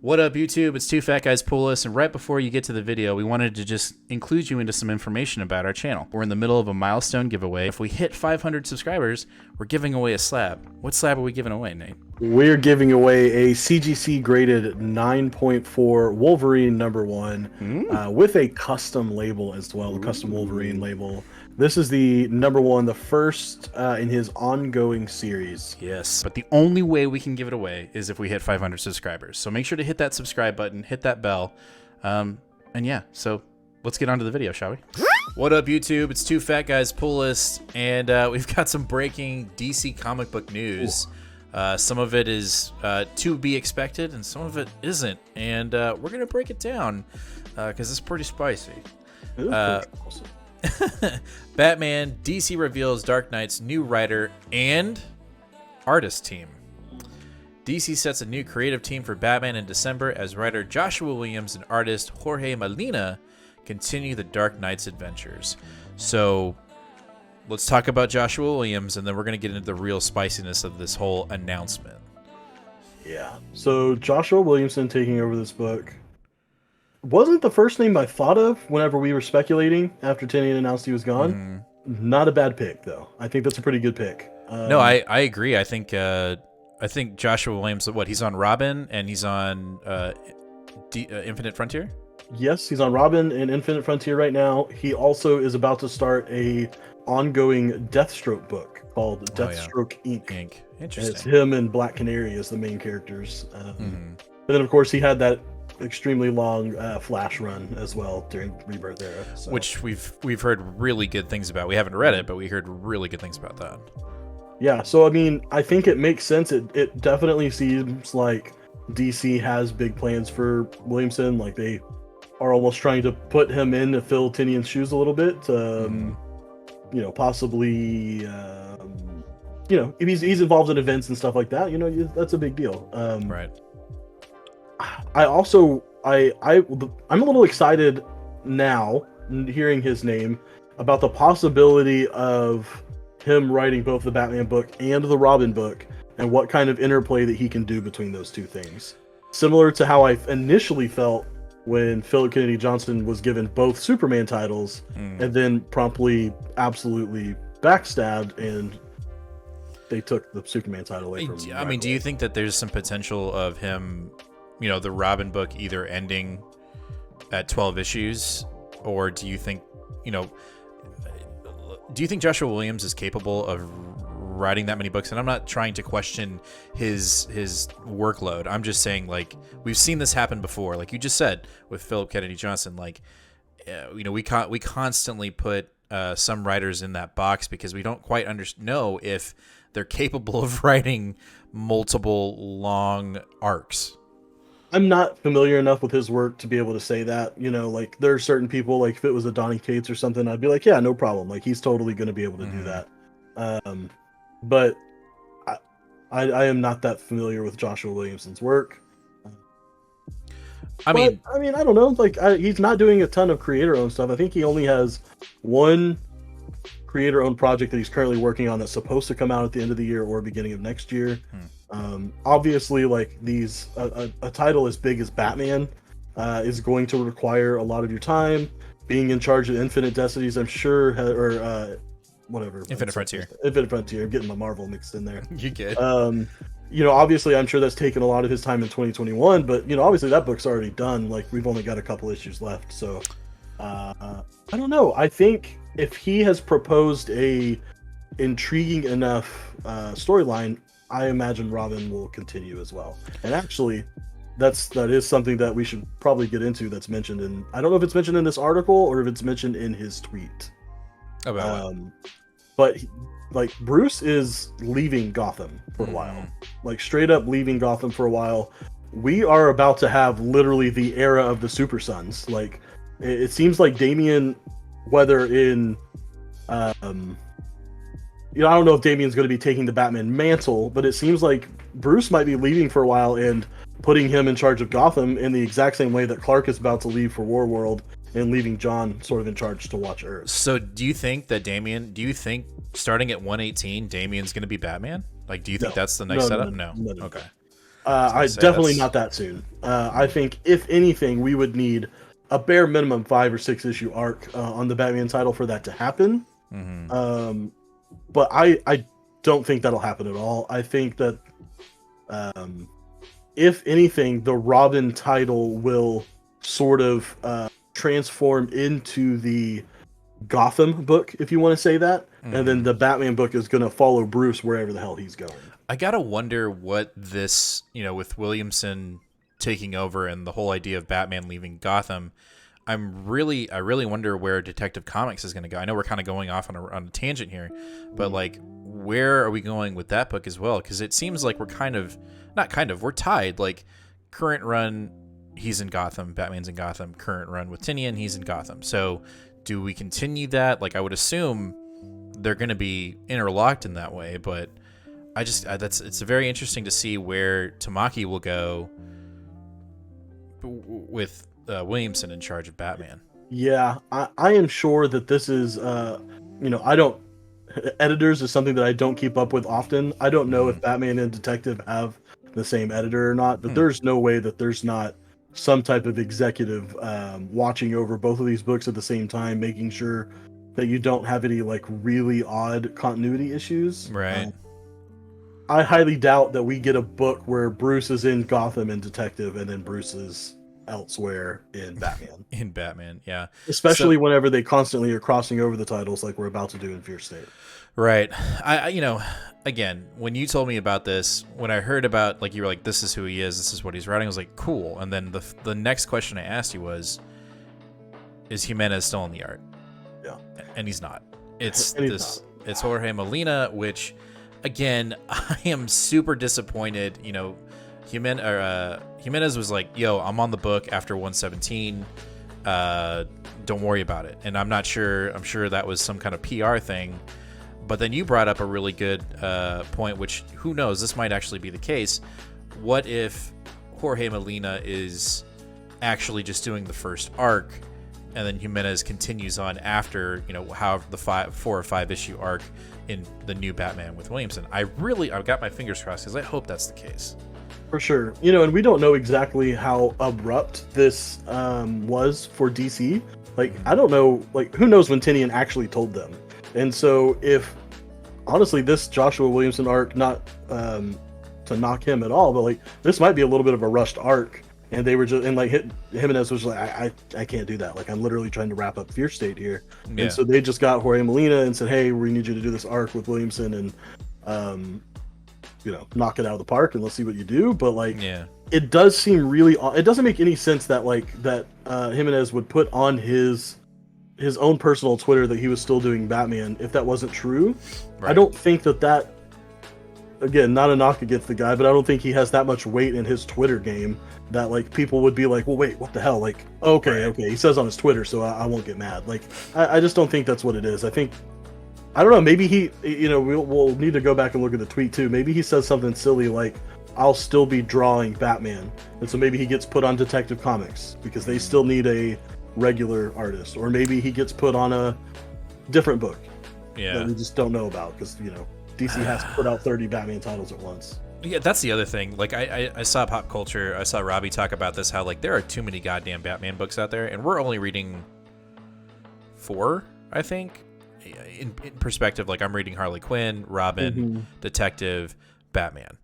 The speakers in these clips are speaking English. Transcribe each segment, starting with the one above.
What up, YouTube? It's Two Fat Guys Pull Us, and right before you get to the video, we wanted to just include you into some information about our channel. We're in the middle of a milestone giveaway. If we hit 500 subscribers, we're giving away a slab. What slab are we giving away, Nate? We're giving away a CGC graded 9.4 Wolverine #1 with a custom label as well, a custom Wolverine label. This is the #1, the first in his ongoing series. Yes, but the only way we can give it away is if we hit 500 subscribers. So make sure to hit that subscribe button, hit that bell, and yeah, so let's get on to the video, shall we? What up, YouTube? It's Two Fat Guys Pull List, and we've got some breaking DC comic book news. Some of it is to be expected, and some of it isn't, and we're gonna break it down because it's pretty spicy. Batman, DC reveals Dark Knight's new writer and artist team. DC sets a new creative team for Batman in December as writer Joshua Williams and artist Jorge Molina continue the Dark Knight's adventures. So let's talk about Joshua Williams, and then we're going to get into the real spiciness of this whole announcement. Yeah. So Joshua Williamson taking over this book wasn't the first name I thought of whenever we were speculating after Tynion announced he was gone. Not a bad pick, though. I think that's a pretty good pick. No, I agree. I think Joshua Williams, he's on Robin and he's on Infinite Frontier? Yes, he's on Robin and Infinite Frontier right now. He also is about to start a ongoing Deathstroke book called Deathstroke Inc. Interesting. And it's him and Black Canary as the main characters. But then, of course, he had that extremely long Flash run as well during Rebirth era, so. Which we've heard really good things about. We haven't read it, but we heard really good things about that. Yeah, so I mean, I think it makes sense. It definitely seems like DC has big plans for Williamson. Like they are almost trying to put him in to fill Tynion's shoes a little bit. You know, possibly. You know, if he's involved in events and stuff like that, you know, that's a big deal. Right. I also I'm a little excited now hearing his name about the possibility of him writing both the Batman book and the Robin book and what kind of interplay that he can do between those two things. Similar to how I initially felt when Philip Kennedy Johnson was given both Superman titles and then promptly absolutely backstabbed and they took the Superman title away from him. I mean, do you think that there's some potential of him, you know, the Robin book either ending at 12 issues, or do you think, you know, do you think Joshua Williams is capable of writing that many books? And I'm not trying to question his workload. I'm just saying, like, we've seen this happen before. Like you just said with Philip Kennedy Johnson, like, you know, we constantly put some writers in that box because we don't quite know if they're capable of writing multiple long arcs. I'm not familiar enough with his work to be able to say that. You know, like there are certain people, like if it was a Donny Cates or something, I'd be like, yeah, no problem. Like he's totally going to be able to do that. But I am not that familiar with Joshua Williamson's work. I mean, I don't know. Like he's not doing a ton of creator-owned stuff. I think he only has one creator-owned project that he's currently working on that's supposed to come out at the end of the year or beginning of next year. Obviously, like a title as big as Batman is going to require a lot of your time. Being in charge of Infinite Destinies, I'm sure, or whatever. Infinite Frontier. Infinite Frontier. I'm getting my Marvel mixed in there. You get. You know, obviously, I'm sure that's taken a lot of his time in 2021. But you know, obviously, that book's already done. Like we've only got a couple issues left. So I don't know. I think if he has proposed a intriguing enough storyline, I imagine Robin will continue as well. And actually, that is something that we should probably get into. That's mentioned in, I don't know if it's mentioned in this article or if it's mentioned in his tweet. About but like Bruce is leaving Gotham for a while, like straight up leaving Gotham for a while. We are about to have literally the era of the Super Sons. Like it seems like Damian, whether in you know, I don't know if Damian's going to be taking the Batman mantle, but it seems like Bruce might be leaving for a while and putting him in charge of Gotham in the exact same way that Clark is about to leave for Warworld and leaving John sort of in charge to watch Earth. So do you think that starting at 118, Damian's going to be Batman? Like, do you think that's the next setup? No. No. Okay. I definitely not that soon. I think if anything, we would need a bare minimum 5 or 6 issue arc on the Batman title for that to happen. Mm-hmm. But I don't think that'll happen at all. I think that if anything, the Robin title will sort of transform into the Gotham book, if you want to say that, and then the Batman book is going to follow Bruce wherever the hell he's going. I gotta wonder what this, with Williamson taking over and the whole idea of Batman leaving Gotham. I really wonder where Detective Comics is going to go. I know we're kind of going off on a tangent here, but like, where are we going with that book as well? Because it seems like we're we're tied. Like, current run, he's in Gotham, Batman's in Gotham. Current run with Tynion, he's in Gotham. So, do we continue that? Like, I would assume they're going to be interlocked in that way, but it's very interesting to see where Tamaki will go with Williamson in charge of Batman. Yeah, I am sure that this is, I don't, editors is something that I don't keep up with often. I don't know if Batman and Detective have the same editor or not, but there's no way that there's not some type of executive watching over both of these books at the same time, making sure that you don't have any like really odd continuity issues. Right. I highly doubt that we get a book where Bruce is in Gotham and Detective and then Bruce is elsewhere in Batman. In Batman, yeah. Especially whenever they constantly are crossing over the titles like we're about to do in Fierce State. Right. I again, when you told me about this, when I heard about, like, you were like, this is who he is, this is what he's writing, I was like, cool. And then the next question I asked you was, is Jimenez still in the art? Yeah. And he's not. It's Jorge Molina, which, again, I am super disappointed. Jimenez was like, yo, I'm on the book after 117. Don't worry about it. And I'm sure that was some kind of PR thing. But then you brought up a really good point, which, who knows, this might actually be the case. What if Jorge Molina is actually just doing the first arc, and then Jimenez continues on after, however the 4 or 5 issue arc in the new Batman with Williamson? I've got my fingers crossed, because I hope that's the case. For sure. And we don't know exactly how abrupt this was for DC. Like, I don't know, like, who knows when Tynion actually told them. And so if, honestly, this Joshua Williamson arc, not to knock him at all, but like, this might be a little bit of a rushed arc, and they were just, and like Jimenez was like, I can't do that. Like, I'm literally trying to wrap up Fierce State here. Yeah. And so they just got Jorge Molina and said, hey, we need you to do this arc with Williamson and, knock it out of the park and let's see what you do. But like, yeah, it does seem really, it doesn't make any sense that Jimenez would put on his own personal Twitter that he was still doing Batman if that wasn't true. Right. I don't think that, again, not a knock against the guy, but I don't think he has that much weight in his Twitter game that like people would be like, well, wait, what the hell? Like, okay, he says on his Twitter, so I won't get mad. Like, I just don't think that's what it is. I think, I don't know, maybe he, we'll need to go back and look at the tweet too. Maybe he says something silly like, I'll still be drawing Batman. And so maybe he gets put on Detective Comics because they still need a regular artist. Or maybe he gets put on a different book that we just don't know about because, DC has to put out 30 Batman titles at once. Yeah, that's the other thing. Like, I saw Pop Culture, I saw Robbie talk about this, how like there are too many goddamn Batman books out there, and we're only reading 4, I think. In perspective, like, I'm reading Harley Quinn, Robin, Detective, Batman,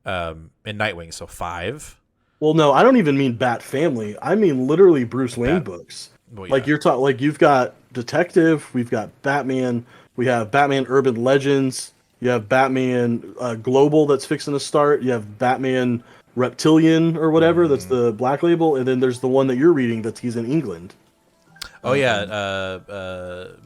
and Nightwing, so 5. Well, no, I don't even mean Bat Family. I mean literally Bruce Wayne books. Well, yeah. Like, you're talking, like, you've got Detective, we've got Batman, we have Batman Urban Legends, you have Batman Global that's fixing to start, you have Batman Reptilian or whatever, that's the Black Label, and then there's the one that you're reading he's in England. Oh yeah,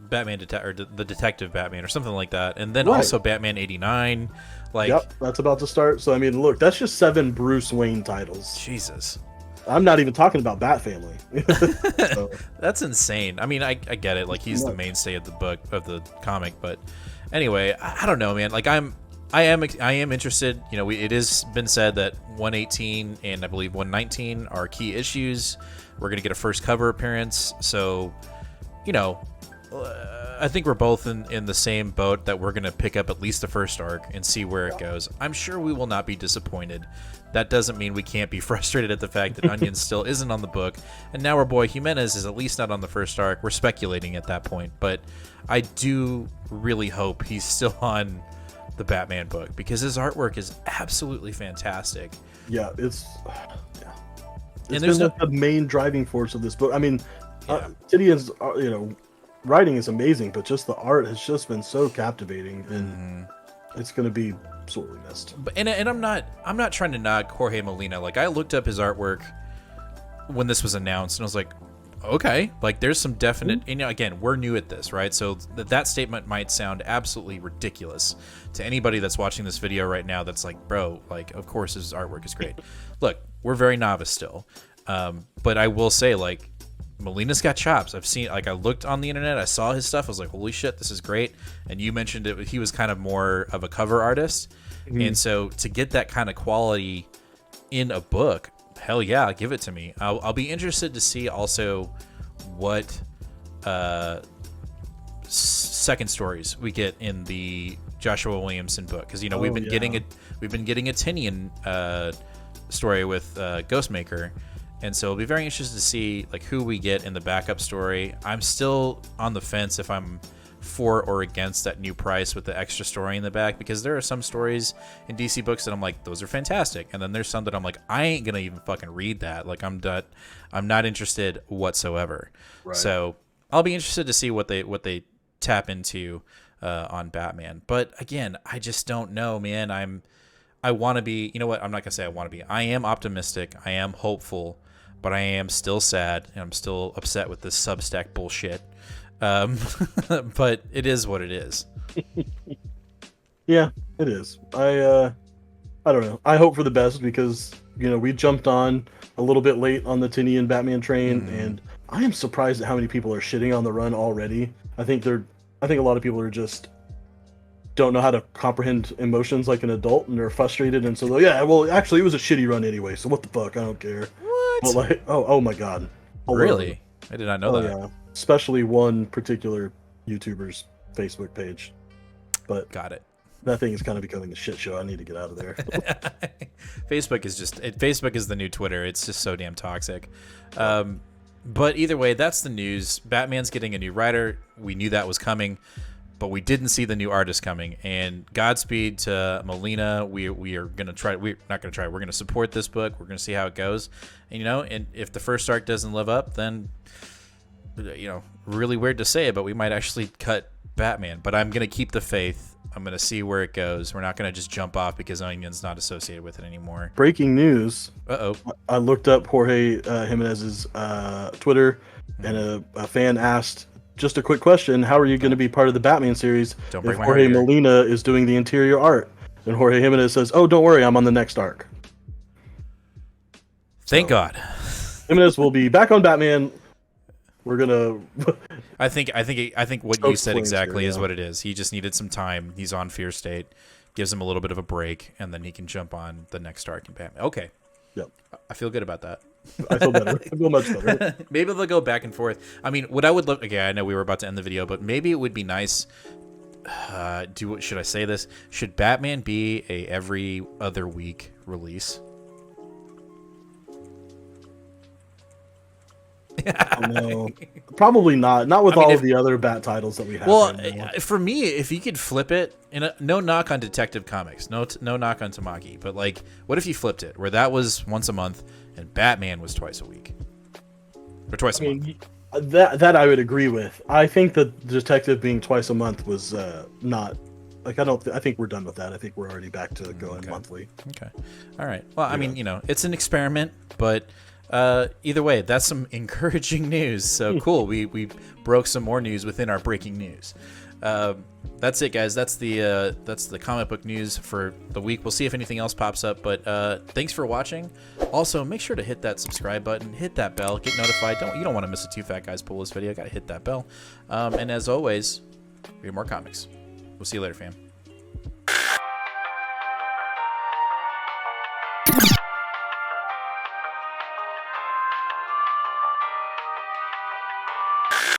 Batman the Detective Batman or something like that, and then also Batman '89. Like, yep, that's about to start. So I mean, look, that's just 7 Bruce Wayne titles. Jesus, I'm not even talking about Bat Family. So. That's insane. I mean, I get it. Like, he's the mainstay of the comic, but anyway, I don't know, man. Like, I am interested. It has been said that 118 and I believe 119 are key issues. We're going to get a first cover appearance. So, I think we're both in the same boat that we're going to pick up at least the first arc and see where it goes. I'm sure we will not be disappointed. That doesn't mean we can't be frustrated at the fact that Onion still isn't on the book, and now our boy Jimenez is at least not on the first arc. We're speculating at that point, but I do really hope he's still on the Batman book because his artwork is absolutely fantastic. Yeah, it's been the main driving force of this book. I mean, Tynion's writing is amazing, but just the art has just been so captivating, and it's going to be sorely missed. But and I'm not trying to knock Jorge Molina. Like, I looked up his artwork when this was announced, and I was like, okay, like there's some definite. And, again, we're new at this, right? So that statement might sound absolutely ridiculous to anybody that's watching this video right now. That's like, bro, like, of course his artwork is great. Look, we're very novice still, but I will say, like, Molina's got chops. I've seen, like, I looked on the internet, I saw his stuff, I was like, holy shit, this is great. And you mentioned it, he was kind of more of a cover artist, and so to get that kind of quality in a book, hell yeah, give it to me. I'll be interested to see also what second stories we get in the Joshua Williamson book, because we've been getting a Tynion story with Ghostmaker. And so it'll be very interesting to see like who we get in the backup story. I'm still on the fence if I'm for or against that new price with the extra story in the back, because there are some stories in DC books that I'm like, those are fantastic, and then there's some that I'm like, I ain't gonna even fucking read that. Like, I'm not interested whatsoever. Right. So I'll be interested to see what they tap into on Batman. But again, I just don't know, man. I want to be. You know what? I'm not gonna say I want to be. I am optimistic. I am hopeful. But I am still sad, and I'm still upset with this Substack bullshit. But it is what it is. Yeah, it is. I don't know. I hope for the best, because we jumped on a little bit late on the Tynion Batman train, and I am surprised at how many people are shitting on the run already. I think a lot of people are just don't know how to comprehend emotions like an adult, and they're frustrated, and so actually it was a shitty run anyway, so what the fuck, I don't care. But like, oh my god. Really? I did not know that. Yeah. Especially one particular YouTuber's Facebook page. But got it. That thing is kind of becoming a shit show. I need to get out of there. Facebook is the new Twitter. It's just so damn toxic. But either way, that's the news. Batman's getting a new writer. We knew that was coming, but we didn't see the new artist coming. And Godspeed to Molina. We're gonna try. We're not gonna try. We're gonna support this book. We're gonna see how it goes. And and if the first arc doesn't live up, then really weird to say it, but we might actually cut Batman. But I'm gonna keep the faith. I'm gonna see where it goes. We're not gonna just jump off because Onion's not associated with it anymore. Breaking news. I looked up Jorge Jimenez's Twitter, and a fan asked, just a quick question, how are you going to be part of the Batman series if Jorge Molina is doing the interior art? And Jorge Jimenez says, oh, don't worry, I'm on the next arc. Thank God. Jimenez will be back on Batman. We're gonna. I think what you said exactly is what it is. He just needed some time. He's on Fear State, gives him a little bit of a break, and then he can jump on the next arc in Batman. Okay. Yep. I feel good about that. I feel better. I feel much better. Maybe they'll go back and forth. I mean, what I would love. Okay, I know we were about to end the video, but maybe it would be nice. Should I say this? Should Batman be a every other week release? No, probably not. Not with all of the other Bat titles that we have. Well, for me, if you could flip it, no knock on Detective Comics, no knock on Tamaki, but like, what if you flipped it where that was once a month and Batman was twice a week or twice a month? That I would agree with. I think that Detective being twice a month was not. Like, I think we're done with that. I think we're already back to going monthly. Okay. All right. Well, I mean, it's an experiment, but. Either way, that's some encouraging news. So cool. We broke some more news within our breaking news. That's it, guys. That's the comic book news for the week. We'll see if anything else pops up. But thanks for watching. Also, make sure to hit that subscribe button, hit that bell, get notified. You don't want to miss a Two Fat Guys pull this video. Got to hit that bell. And as always, read more comics. We'll see you later, fam.